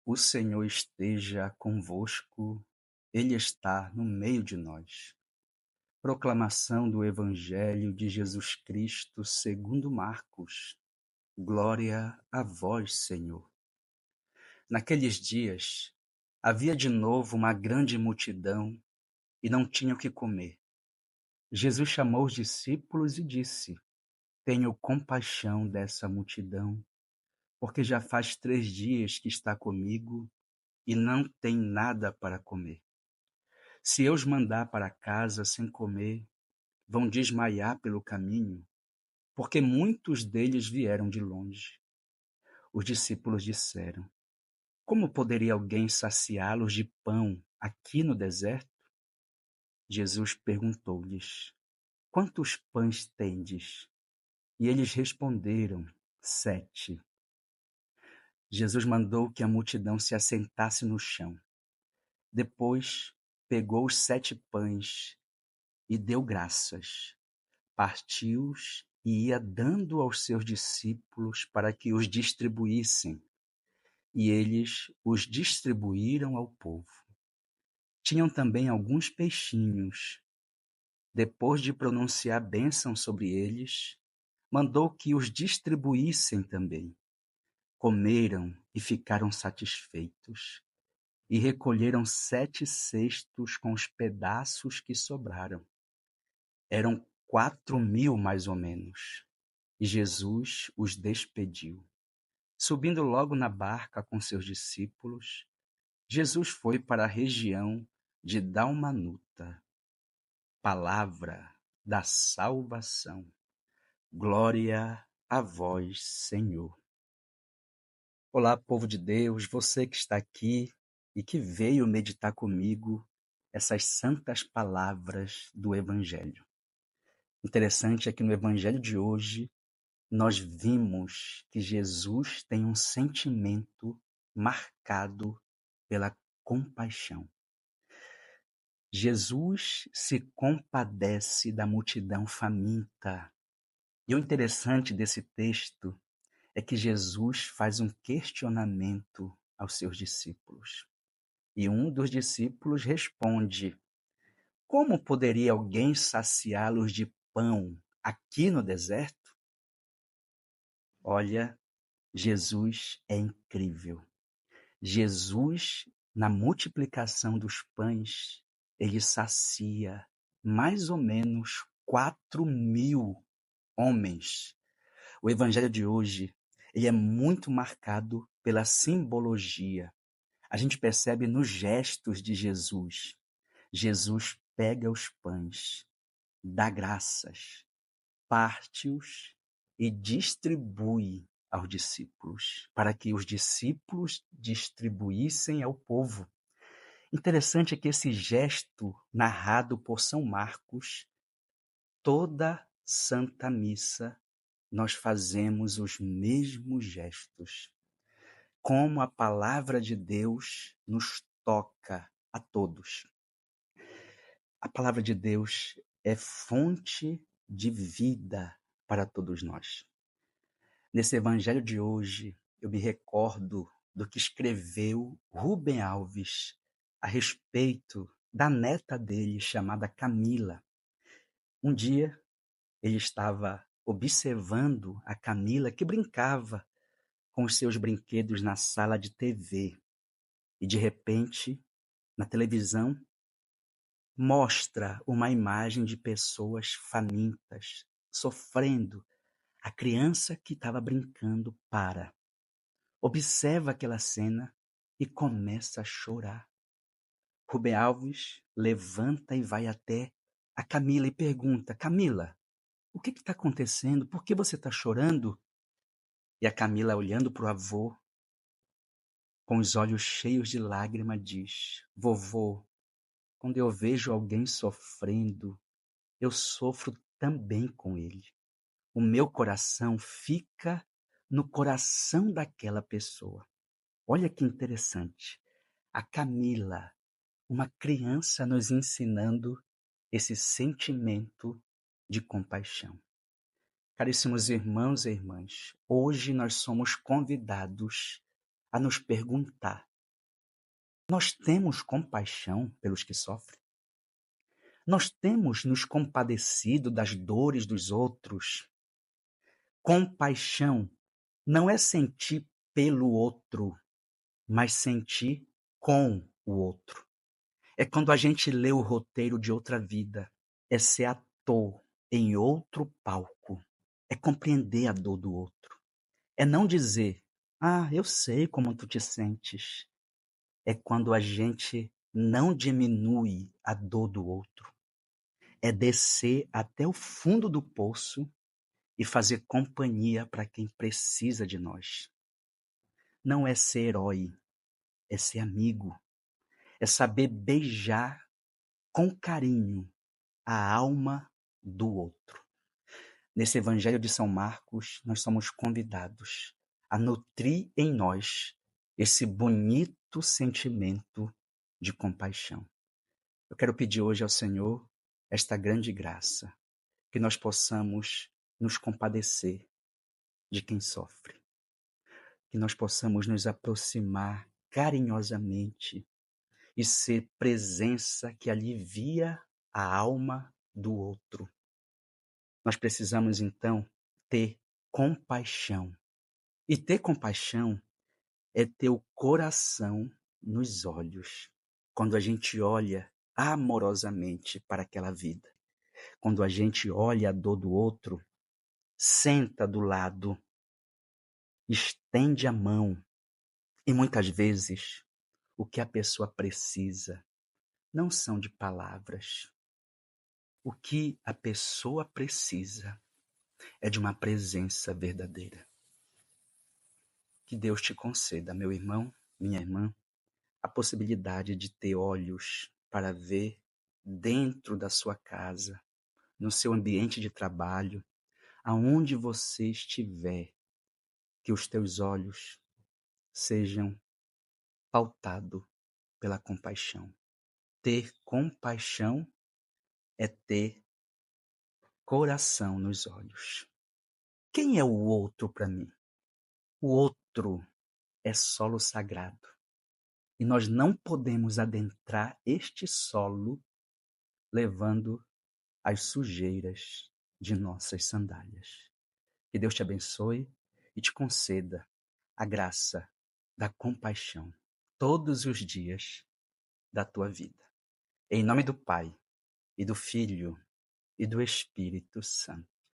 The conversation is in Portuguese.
O Senhor esteja convosco, Ele está no meio de nós. Proclamação do Evangelho de Jesus Cristo segundo Marcos. Glória a vós, Senhor. Naqueles dias, havia de novo uma grande multidão e não tinham o que comer. Jesus chamou os discípulos e disse: Tenho compaixão dessa multidão, porque já faz 3 dias que está comigo e não tem nada para comer. Se eu os mandar para casa sem comer, vão desmaiar pelo caminho, porque muitos deles vieram de longe. Os discípulos disseram: Como poderia alguém saciá-los de pão aqui no deserto? Jesus perguntou-lhes: Quantos pães tendes? E eles responderam: 7. Jesus mandou que a multidão se assentasse no chão. Depois pegou os 7 pães e deu graças. Partiu-os e ia dando aos seus discípulos para que os distribuíssem, e eles os distribuíram ao povo. Tinham também alguns peixinhos. Depois de pronunciar bênção sobre eles, mandou que os distribuíssem também. Comeram e ficaram satisfeitos, e recolheram 7 cestos com os pedaços que sobraram. Eram 4.000 mais ou menos. E Jesus os despediu. Subindo logo na barca com seus discípulos, Jesus foi para a região de Dalmanuta. Palavra da salvação. Glória a vós, Senhor. Olá, povo de Deus, você que está aqui e que veio meditar comigo essas santas palavras do Evangelho. Interessante é que no Evangelho de hoje, nós vimos que Jesus tem um sentimento marcado pela compaixão. Jesus se compadece da multidão faminta. E o interessante desse texto é que Jesus faz um questionamento aos seus discípulos. E um dos discípulos responde: Como poderia alguém saciá-los de pão aqui no deserto? Olha, Jesus é incrível. Jesus, na multiplicação dos pães, ele sacia mais ou menos 4.000 homens. O evangelho de hoje, ele é muito marcado pela simbologia. A gente percebe nos gestos de Jesus. Jesus pega os pães, dá graças, parte-os e distribui aos discípulos, para que os discípulos distribuíssem ao povo. Interessante é que esse gesto, narrado por São Marcos, toda Santa Missa, nós fazemos os mesmos gestos. Como a palavra de Deus nos toca a todos. A palavra de Deus é fonte de vida para todos nós. Nesse evangelho de hoje, eu me recordo do que escreveu Rubem Alves a respeito da neta dele, chamada Camila. Um dia, ele estava observando a Camila, que brincava com os seus brinquedos na sala de TV. E, de repente, na televisão, mostra uma imagem de pessoas famintas, sofrendo. A criança que estava brincando para. Observa aquela cena e começa a chorar. Rubem Alves levanta e vai até a Camila e pergunta: Camila, o que está acontecendo? Por que você está chorando? E a Camila, olhando para o avô, com os olhos cheios de lágrima, diz: Vovô, quando eu vejo alguém sofrendo, eu sofro também com ele. O meu coração fica no coração daquela pessoa. Olha que interessante. A Camila, uma criança, nos ensinando esse sentimento de compaixão. Caríssimos irmãos e irmãs, hoje nós somos convidados a nos perguntar: Nós temos compaixão pelos que sofrem? Nós temos nos compadecido das dores dos outros? Compaixão não é sentir pelo outro, mas sentir com o outro. É quando a gente lê o roteiro de outra vida, é ser ator em outro palco, é compreender a dor do outro. É não dizer, eu sei como tu te sentes. É quando a gente não diminui a dor do outro. É descer até o fundo do poço e fazer companhia para quem precisa de nós. Não é ser herói, é ser amigo. É saber beijar com carinho a alma do outro. Nesse Evangelho de São Marcos, nós somos convidados a nutrir em nós esse bonito sentimento de compaixão. Eu quero pedir hoje ao Senhor esta grande graça, que nós possamos nos compadecer de quem sofre, que nós possamos nos aproximar carinhosamente e ser presença que alivia a alma do outro. Nós precisamos, então, ter compaixão. E ter compaixão é ter o coração nos olhos. Quando a gente olha amorosamente para aquela vida. Quando a gente olha a dor do outro, senta do lado, estende a mão. E muitas vezes, o que a pessoa precisa não são de palavras. O que a pessoa precisa é de uma presença verdadeira. Que Deus te conceda, meu irmão, minha irmã, a possibilidade de ter olhos para ver dentro da sua casa, no seu ambiente de trabalho, aonde você estiver, que os teus olhos sejam pautados pela compaixão. Ter compaixão é ter coração nos olhos. Quem é o outro para mim? O outro é solo sagrado. E nós não podemos adentrar este solo levando as sujeiras de nossas sandálias. Que Deus te abençoe e te conceda a graça da compaixão todos os dias da tua vida. Em nome do Pai, e do Filho, e do Espírito Santo.